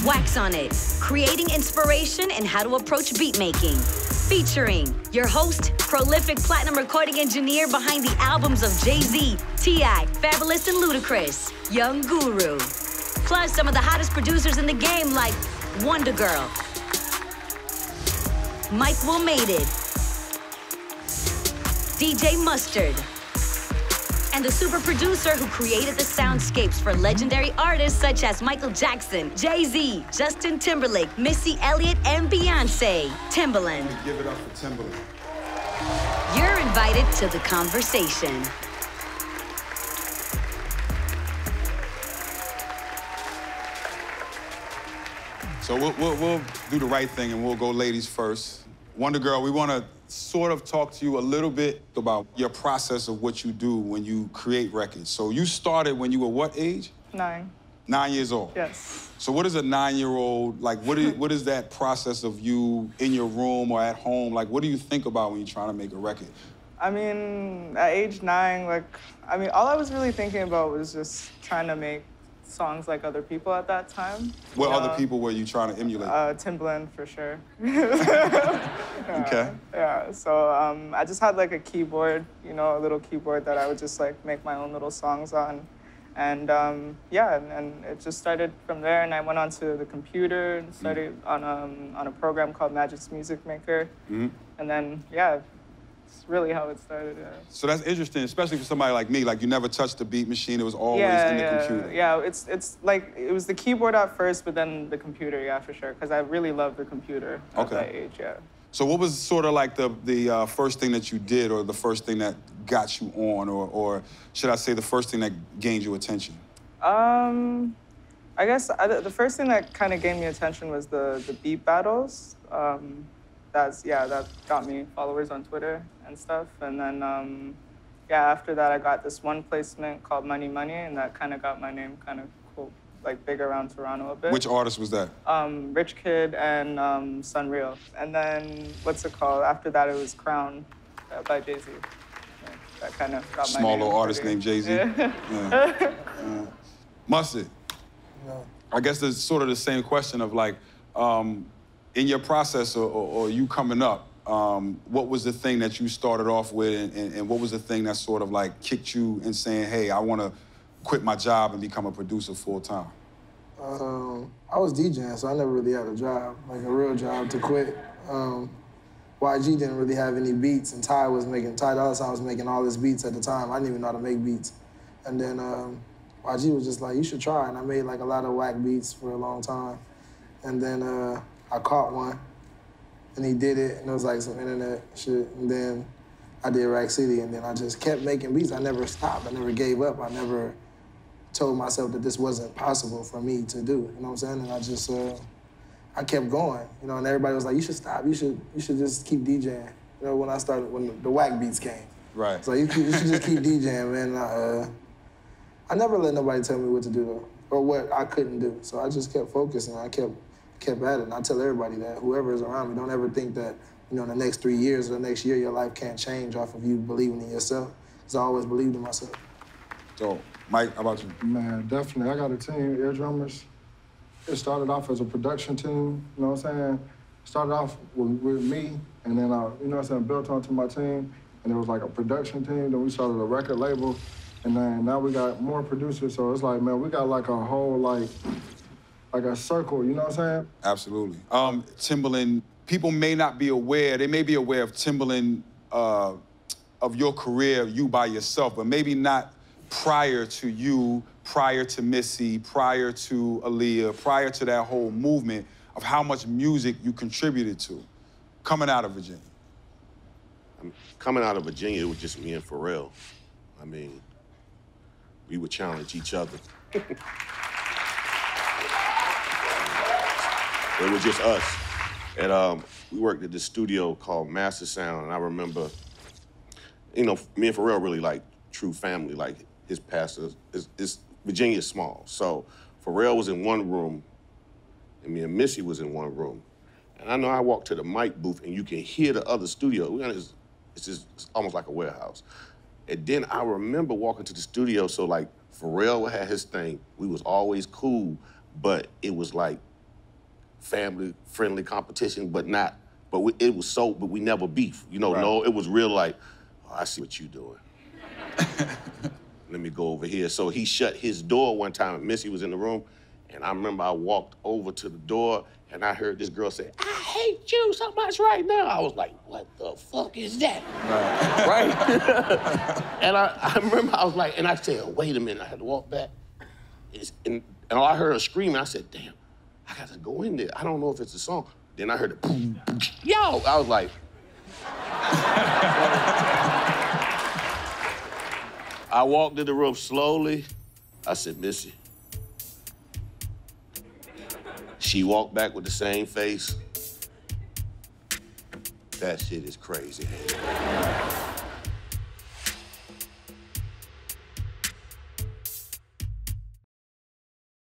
Wax on It, creating inspiration and how to approach beat making. Featuring your host, prolific platinum recording engineer behind the albums of Jay-Z, T.I., Fabulous and Ludacris, Young Guru. Plus some of the hottest producers in the game like Wonder Girl, Mike Will Made It, DJ Mustard, and the super producer who created the soundscapes for legendary artists such as Michael Jackson, Jay-Z, Justin Timberlake, Missy Elliott, and Beyonce, Timbaland. Give it up for Timbaland. You're invited to the conversation. So we'll do the right thing and we'll go ladies first. Wonder Girl, we want to sort of talk to you a little bit about your process of what you do when you create records. So you started when you were what age? 9. 9 years old? Yes. So what is a 9-year-old, like what is that process of you in your room or at home? Like what do you think about when you're trying to make a record? I mean, at age 9, all I was really thinking about was just trying to make songs like other people at that time. What other people were you trying to emulate? Timbaland, for sure. Okay. Yeah, so I just had like a keyboard, a little keyboard that I would just like make my own little songs on. And yeah, and it just started from there, and I went onto the computer and started on a program called Magic's Music Maker. Mm-hmm. And then, yeah, it's really how it started, yeah. So that's interesting, especially for somebody like me. Like, you never touched the beat machine. It was always in the computer. Yeah, it's like, it was the keyboard at first, but then the computer, yeah, for sure. Because I really loved the computer at that age, yeah. So what was sort of like the first thing that you did, or the first thing that got you on, or should I say the first thing that gained your attention? I guess the first thing that kind of gained me attention was the beat battles. That got me followers on Twitter and stuff. And then, yeah, after that, I got this one placement called Money Money, and that kind of got my name kind of cool, like big around Toronto a bit. Which artist was that? Rich Kid and Sunreal. And then, what's it called? After that, it was Crown by Jay-Z. Yeah, that kind of got my name. Small little artist named Jay-Z. Yeah. Mustard. Yeah. I guess it's sort of the same question of like, in your process or you coming up, what was the thing that you started off with, and what was the thing that sort of like kicked you in saying, hey, I want to quit my job and become a producer full time? I was DJing, so I never really had a job, like a real job to quit. YG didn't really have any beats, and Ty Dolla $ign was making all his beats at the time. I didn't even know how to make beats. And then YG was just like, you should try, and I made like a lot of whack beats for a long time. And then I caught one, and he did it, and it was like some internet shit. And then I did Rack City, and then I just kept making beats. I never stopped. I never gave up. I never told myself that this wasn't possible for me to do. You know what I'm saying? And I just, I kept going. You know, and everybody was like, you should stop. You should just keep DJing. You know, when the whack beats came. Right. So you should just keep DJing, man. I never let nobody tell me what to do, though, or what I couldn't do. So I just kept focusing. I kept at it, and I tell everybody that, whoever is around me, don't ever think that, in the next 3 years or the next year, your life can't change off of you believing in yourself, because I always believed in myself. So, Mike, how about you? Man, definitely. I got a team, ear drummers. It started off as a production team, you know what I'm saying? Started off with me, and then I, you know what I'm saying, built onto my team, and it was like a production team, then we started a record label, and then now we got more producers, so it's like, man, we got like a whole, like a circle, you know what I'm saying? Absolutely. Timbaland, people may not be aware, they may be aware of Timbaland, of your career, you by yourself, but maybe not prior to you, prior to Missy, prior to Aaliyah, prior to that whole movement of how much music you contributed to coming out of Virginia. Coming out of Virginia, it was just me and Pharrell. I mean, we would challenge each other. It was just us. And we worked at this studio called Master Sound, and I remember, me and Pharrell really like true family. Like his pastor is Virginia is small. So Pharrell was in one room, and me and Missy was in one room. And I know I walked to the mic booth, and you can hear the other studio. It's almost like a warehouse. And then I remember walking to the studio, so like Pharrell had his thing. We was always cool, but it was like family-friendly competition, but it was so, but we never beef. You know, no, it was real like, oh, I see what you doing. Let me go over here. So he shut his door one time, and Missy was in the room, and I remember I walked over to the door, and I heard this girl say, I hate you so much right now. I was like, what the fuck is that? Right? And I remember I was like, and I said, wait a minute, I had to walk back. And I heard her screaming. I said, damn, I got to go in there. I don't know if it's a song. Then I heard it, boom, boom, yo! I was like, I walked in the room slowly. I said, Missy. She walked back with the same face. That shit is crazy.